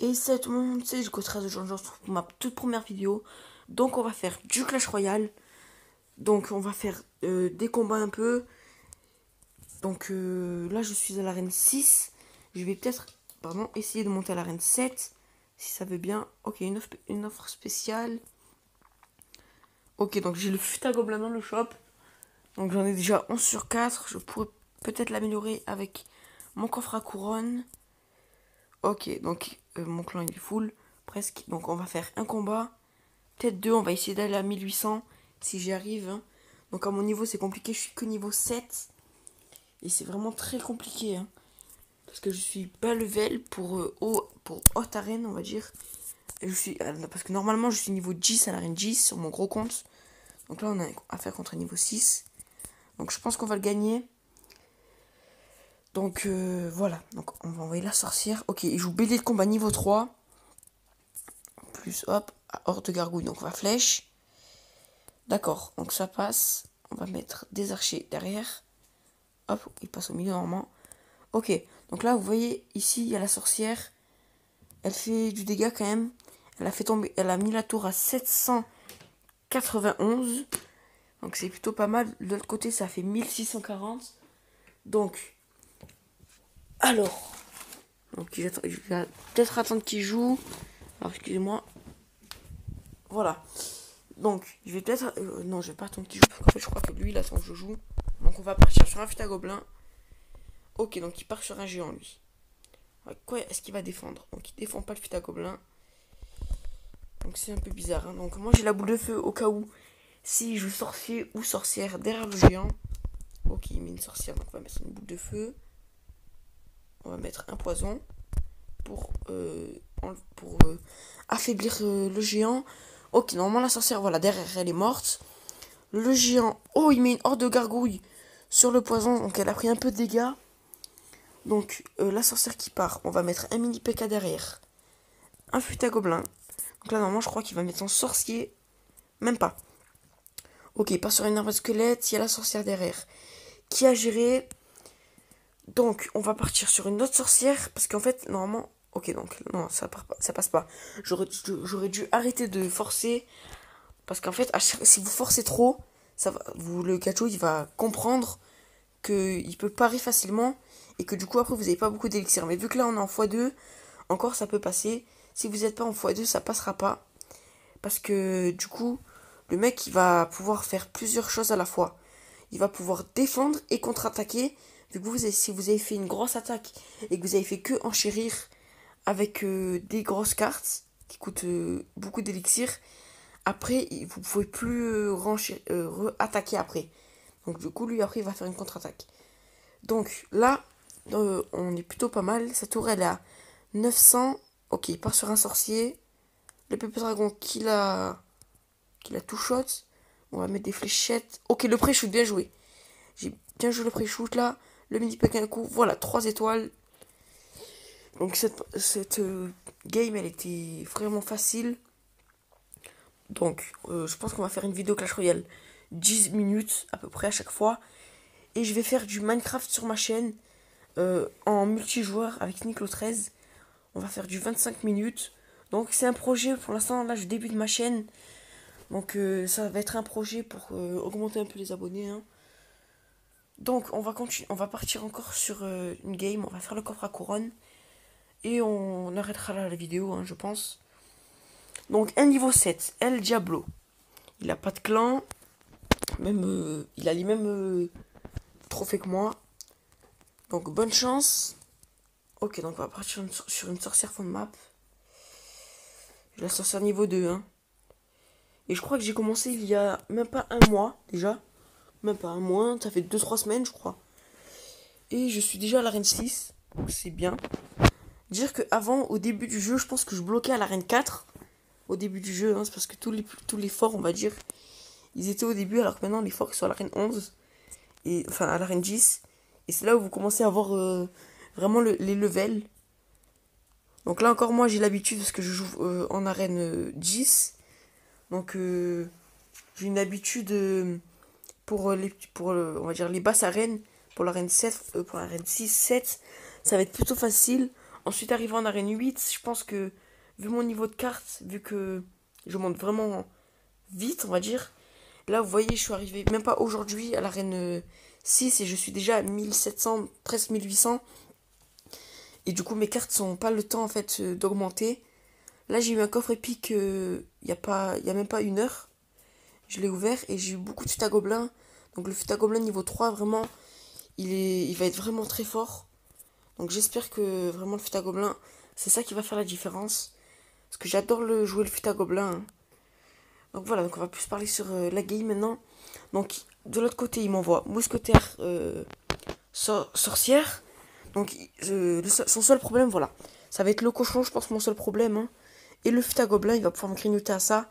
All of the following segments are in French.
Et salut tout le monde, c'est Jusqu'au 13 de janvier pour ma toute première vidéo. Donc on va faire du Clash Royale. Donc on va faire des combats un peu. Donc là je suis à l'arène 6. Je vais peut-être essayer de monter à l'arène 7. Si ça veut bien. Ok, une offre spéciale. Ok, donc j'ai le fut à gobelin dans le shop. Donc j'en ai déjà 11 sur 4. Je pourrais peut-être l'améliorer avec mon coffre à couronne. Ok, donc mon clan il est full, presque. Donc on va faire un combat, peut-être deux. On va essayer d'aller à 1800 si j'y arrive. Hein. Donc à mon niveau c'est compliqué, je suis que niveau 7. Et c'est vraiment très compliqué. Hein, parce que je suis bas level pour haute arène, on va dire. Et parce que normalement je suis niveau 10 à l'arène 10 sur mon gros compte. Donc là on a affaire contre un niveau 6. Donc je pense qu'on va le gagner. Donc voilà, donc on va envoyer la sorcière. Ok, il joue bélier de combat niveau 3. Plus hop, hors de gargouille, donc on va flèche. D'accord, donc ça passe. On va mettre des archers derrière. Hop, il passe au milieu normalement. Ok, donc là vous voyez ici il y a la sorcière. Elle fait du dégât quand même. Elle a mis la tour à 791. Donc c'est plutôt pas mal. De l'autre côté ça fait 1640. Donc je vais peut-être attendre qu'il joue. Alors excusez-moi. Voilà. Donc, je vais peut-être... non, je vais pas attendre qu'il joue, parce qu'en fait, je crois que lui, il attend que je joue. Donc, on va partir sur un fut à gobelin. Ok, donc il part sur un géant, lui. Quoi est-ce qu'il va défendre? Donc, il défend pas le fut à gobelin. Donc, c'est un peu bizarre. Hein. Donc, moi, j'ai la boule de feu au cas où, s'il joue sorcier ou sorcière derrière le géant. Ok, il met une sorcière, donc on va mettre une boule de feu. On va mettre un poison pour affaiblir le géant. Ok, normalement, la sorcière, voilà, derrière, elle est morte. Le géant, oh, il met une horde de gargouilles sur le poison, donc elle a pris un peu de dégâts. Donc, la sorcière qui part, on va mettre un mini PK derrière. Un fut à gobelin. Donc là, normalement, je crois qu'il va mettre son sorcier. Même pas. Ok, il part sur une arme squelette, il y a la sorcière derrière. Qui a géré. Donc, on va partir sur une autre sorcière, parce qu'en fait, normalement... Ok, donc, non, ça passe pas. J'aurais dû arrêter de forcer, parce qu'en fait, si vous forcez trop, le gacho, il va comprendre qu'il peut parer facilement et que du coup après vous n'avez pas beaucoup d'élixir. Mais vu que là on est en x2, encore ça peut passer. Si vous n'êtes pas en x2, ça passera pas. Parce que du coup, le mec il va pouvoir faire plusieurs choses à la fois. Il va pouvoir défendre et contre-attaquer. Vu que si vous avez fait une grosse attaque et que vous avez fait que enchérir avec des grosses cartes qui coûtent beaucoup d'élixir, après vous pouvez plus attaquer après. Donc du coup lui après il va faire une contre-attaque. Donc là, on est plutôt pas mal. Sa tour elle est à 900. Ok, il part sur un sorcier. Le pépé dragon qui la tout shot. On va mettre des fléchettes. Ok, le pré-shoot, bien joué. J'ai bien joué le pré-shoot là. Le mini pékin coup. Voilà, 3 étoiles. Donc cette game elle était vraiment facile. Donc je pense qu'on va faire une vidéo Clash Royale 10 minutes à peu près à chaque fois. Et je vais faire du Minecraft sur ma chaîne. En multijoueur avec Niclo 13. On va faire du 25 minutes. Donc c'est un projet, pour l'instant là je débute ma chaîne. Donc ça va être un projet pour augmenter un peu les abonnés. Hein. Donc on va partir encore sur une game. On va faire le coffre à couronne. Et on arrêtera là la vidéo, hein, je pense. Donc un niveau 7, El Diablo. Il a pas de clan. Même il a les mêmes trophées que moi. Donc bonne chance. Ok, donc on va partir sur une sorcière fond de map. La sorcière niveau 2, hein. Et je crois que j'ai commencé il y a même pas un mois, déjà. Même pas un mois, ça fait 2-3 semaines, je crois. Et je suis déjà à l'arène 6, donc c'est bien. Dire que avant, au début du jeu, je pense que je bloquais à l'arène 4. Au début du jeu, hein, c'est parce que tous les forts, on va dire, ils étaient au début, alors que maintenant, les forts, ils sont à l'arène 11. Et, enfin, à l'arène 10. Et c'est là où vous commencez à avoir vraiment les levels. Donc là encore, moi, j'ai l'habitude, parce que je joue en arène 10. Donc, j'ai une habitude pour on va dire les basses arènes. Pour l'arène 7, pour l'arène 6, 7, ça va être plutôt facile. Ensuite, arrivé en arène 8, je pense que, vu mon niveau de carte, vu que je monte vraiment vite, on va dire, là, vous voyez, je suis arrivé même pas aujourd'hui à l'arène 6 et je suis déjà à 1700, presque 1800. Et du coup, mes cartes sont pas le temps, en fait, d'augmenter. Là, j'ai eu un coffre épique il y a même pas une heure. Je l'ai ouvert et j'ai eu beaucoup de futagoblins. Donc le futagoblin niveau 3, vraiment, il va être vraiment très fort. Donc j'espère que vraiment le futagoblin, c'est ça qui va faire la différence. Parce que j'adore jouer le futagoblin, hein. Donc voilà, donc on va plus parler sur la game maintenant. Donc de l'autre côté, il m'envoie mousquetaire, sorcière. Donc son seul problème, voilà, ça va être le cochon, je pense, mon seul problème, hein. Et le futagoblin, il va pouvoir me grignoter à ça.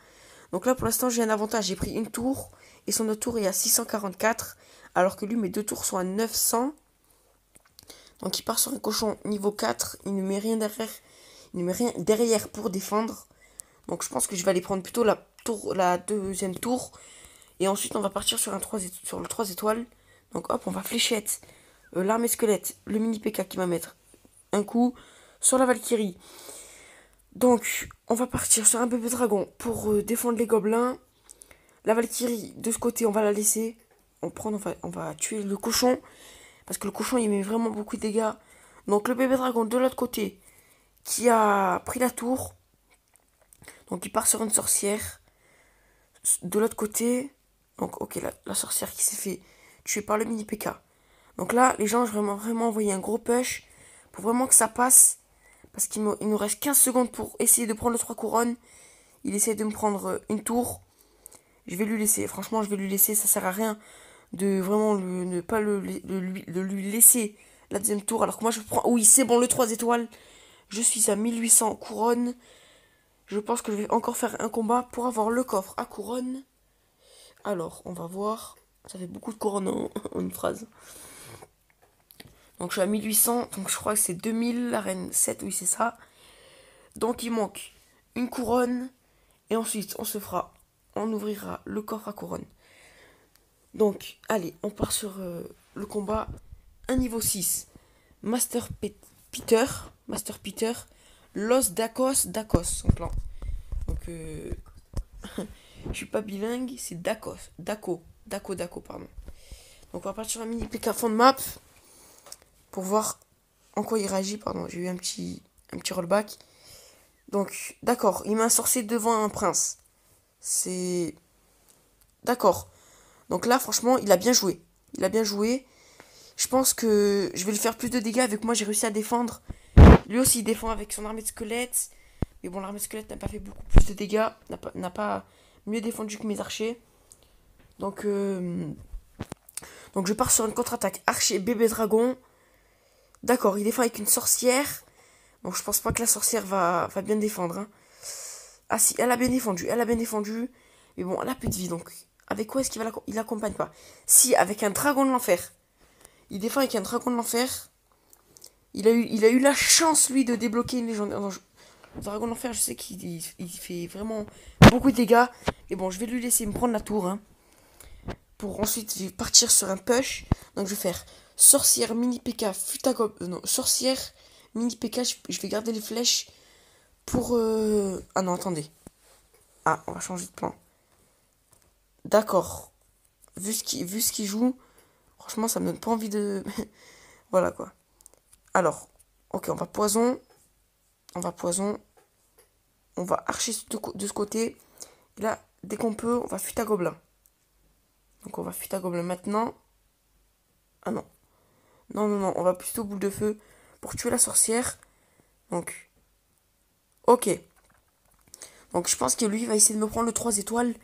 Donc là, pour l'instant, j'ai un avantage. J'ai pris une tour. Et son autre tour est à 644. Alors que lui, mes deux tours sont à 900. Donc il part sur un cochon niveau 4. Il ne met rien derrière. Il ne met rien derrière pour défendre. Donc je pense que je vais aller prendre plutôt la deuxième tour. Et ensuite, on va partir sur, sur le 3 étoiles. Donc hop, on va fléchette. L'armée squelette. Le mini PK qui va mettre un coup sur la Valkyrie. Donc, on va partir sur un bébé dragon pour défendre les gobelins. La Valkyrie, de ce côté, on va la laisser. On va tuer le cochon. Parce que le cochon, il met vraiment beaucoup de dégâts. Donc, le bébé dragon de l'autre côté, qui a pris la tour. Donc, il part sur une sorcière. De l'autre côté, donc, ok, la sorcière qui s'est fait tuer par le mini PK. Donc là, les gens, vraiment, vraiment envoyé un gros push pour vraiment que ça passe. Parce qu'il nous reste 15 secondes pour essayer de prendre le 3 couronnes. Il essaie de me prendre une tour. Je vais lui laisser. Franchement, je vais lui laisser. Ça sert à rien de vraiment ne pas lui laisser la deuxième tour. Alors que moi, je prends... Oui, c'est bon, le 3 étoiles. Je suis à 1800 couronnes. Je pense que je vais encore faire un combat pour avoir le coffre à couronne. Alors, on va voir. Ça fait beaucoup de couronnes en une phrase. Donc je suis à 1800, donc je crois que c'est 2000, la reine 7, oui c'est ça. Donc il manque une couronne, et ensuite on ouvrira le coffre à couronne. Donc allez, on part sur le combat, un niveau 6. Peter, Master Peter, Los Dakos, son plan. Donc je suis pas bilingue, c'est Dako, pardon. Donc on va partir sur un mini PK fond de map. Pour voir en quoi il réagit, pardon, j'ai eu un petit rollback. Donc, d'accord, il m'a sorcier devant un prince. C'est... D'accord. Donc là, franchement, il a bien joué. Je pense que je vais lui faire plus de dégâts avec moi, j'ai réussi à défendre. Lui aussi, il défend avec son armée de squelettes. Mais bon, l'armée de squelettes n'a pas fait beaucoup plus de dégâts. N'a pas mieux défendu que mes archers. Donc je pars sur une contre-attaque. Archer, bébé dragon. D'accord, il défend avec une sorcière. Donc je pense pas que la sorcière va bien défendre, hein. Ah si, elle a bien défendu. Mais bon, elle a plus de vie, donc avec quoi est-ce qu'il va il l'accompagne pas? Si, avec un dragon de l'enfer. Il défend avec un dragon de l'enfer. Il a eu la chance, lui, de débloquer une légendaire. Non, le dragon de l'enfer, je sais qu'il fait vraiment beaucoup de dégâts. Et bon, je vais lui laisser me prendre la tour, hein. Pour ensuite, je vais partir sur un push. Donc je vais faire sorcière, mini PK, non, sorcière, mini PK, je vais garder les flèches pour... Ah non, attendez. Ah, on va changer de plan. D'accord. Vu ce qu'il joue, franchement, ça me donne pas envie de... Voilà, quoi. Alors, ok, on va poison. On va archer de ce côté. Et là, dès qu'on peut, on va fuite à gobelin. Donc on va fuite à gobelin maintenant. Ah non. Non, on va plutôt boule de feu pour tuer la sorcière. Donc, ok. Donc je pense que lui va essayer de me prendre le 3 étoiles.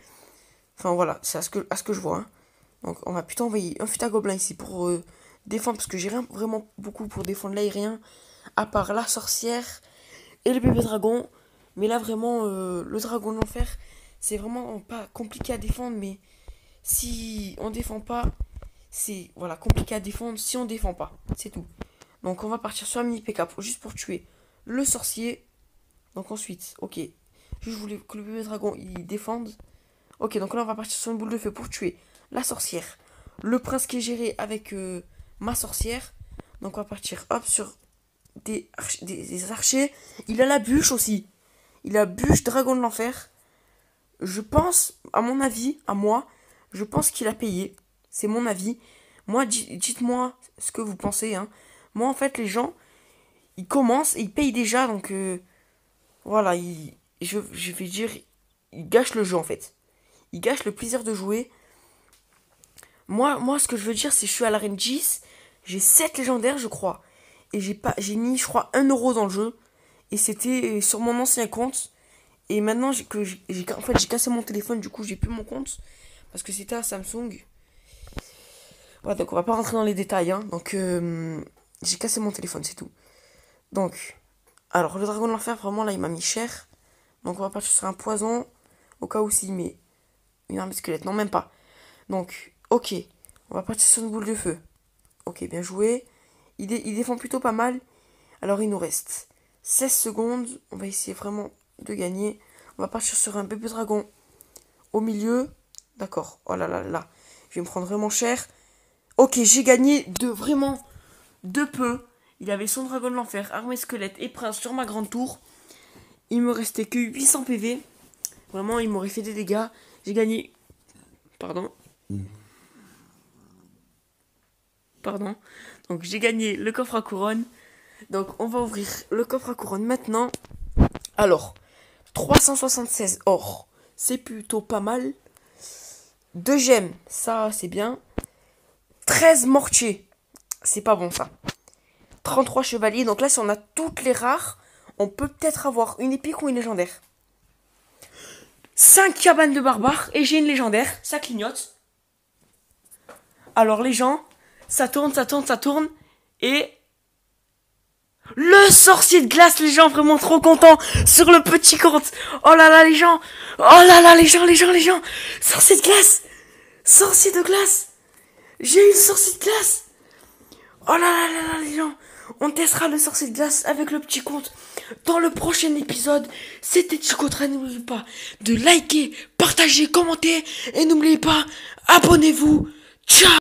Enfin voilà, c'est à ce que je vois, hein. Donc on va plutôt envoyer un futa gobelin ici pour défendre. Parce que j'ai rien vraiment beaucoup pour défendre l'aérien. À part la sorcière et le bébé dragon. Mais là vraiment, le dragon de l'enfer, c'est vraiment pas compliqué à défendre. Mais si on défend pas, c'est voilà, compliqué à défendre si on défend pas. C'est tout. Donc on va partir sur un mini PK juste pour tuer le sorcier. Donc ensuite, ok. Je voulais que le bébé dragon il défende. Ok, donc là on va partir sur une boule de feu pour tuer la sorcière. Le prince qui est géré avec ma sorcière. Donc on va partir hop sur des archers. Il a la bûche aussi. Il a bûche dragon de l'enfer. Je pense, à mon avis, à moi, je pense qu'il a payé. C'est mon avis. Moi, dites-moi ce que vous pensez. Hein. Moi, en fait, les gens, ils commencent et ils payent déjà. Donc, voilà, je vais dire, ils gâchent le jeu, en fait. Ils gâchent le plaisir de jouer. Moi, ce que je veux dire, c'est que je suis à l'arène 10. J'ai 7 légendaires, je crois. Et j'ai mis, je crois, 1€ dans le jeu. Et c'était sur mon ancien compte. Et maintenant, en fait, j'ai cassé mon téléphone, du coup, j'ai plus mon compte. Parce que c'était un Samsung. Ouais, donc on va pas rentrer dans les détails. Hein. Donc, j'ai cassé mon téléphone, c'est tout. Donc, alors, le dragon de l'enfer, vraiment, là, il m'a mis cher. Donc, on va partir sur un poison. Au cas où s'il met une arme de squelette. Non, même pas. Donc, ok. On va partir sur une boule de feu. Ok, bien joué. Il défend plutôt pas mal. Alors, il nous reste 16 secondes. On va essayer vraiment de gagner. On va partir sur un bébé dragon au milieu. D'accord. Oh là là là. Je vais me prendre vraiment cher. Ok, j'ai gagné vraiment de peu. Il avait son dragon de l'enfer, armée squelette et prince sur ma grande tour. Il me restait que 800 PV. Vraiment, il m'aurait fait des dégâts. J'ai gagné... Pardon. Donc, j'ai gagné le coffre à couronne. Donc, on va ouvrir le coffre à couronne maintenant. Alors, 376 or. C'est plutôt pas mal. 2 gemmes, ça, c'est bien. 13 mortiers. C'est pas bon, ça. 33 chevaliers. Donc là, si on a toutes les rares, on peut peut-être avoir une épique ou une légendaire. 5 cabanes de barbares. Et j'ai une légendaire. Ça clignote. Alors, les gens, ça tourne. Et... le sorcier de glace, les gens, vraiment trop contents. Sur le petit compte. Oh là là, les gens. Oh là là, les gens. Sorcier de glace. Sorcier de glace. J'ai eu le sorcier de glace. Oh là là là là, les gens. On testera le sorcier de glace avec le petit compte dans le prochain épisode. C'était Chicotra. N'oubliez pas de liker, partager, commenter. Et n'oubliez pas, abonnez-vous. Ciao.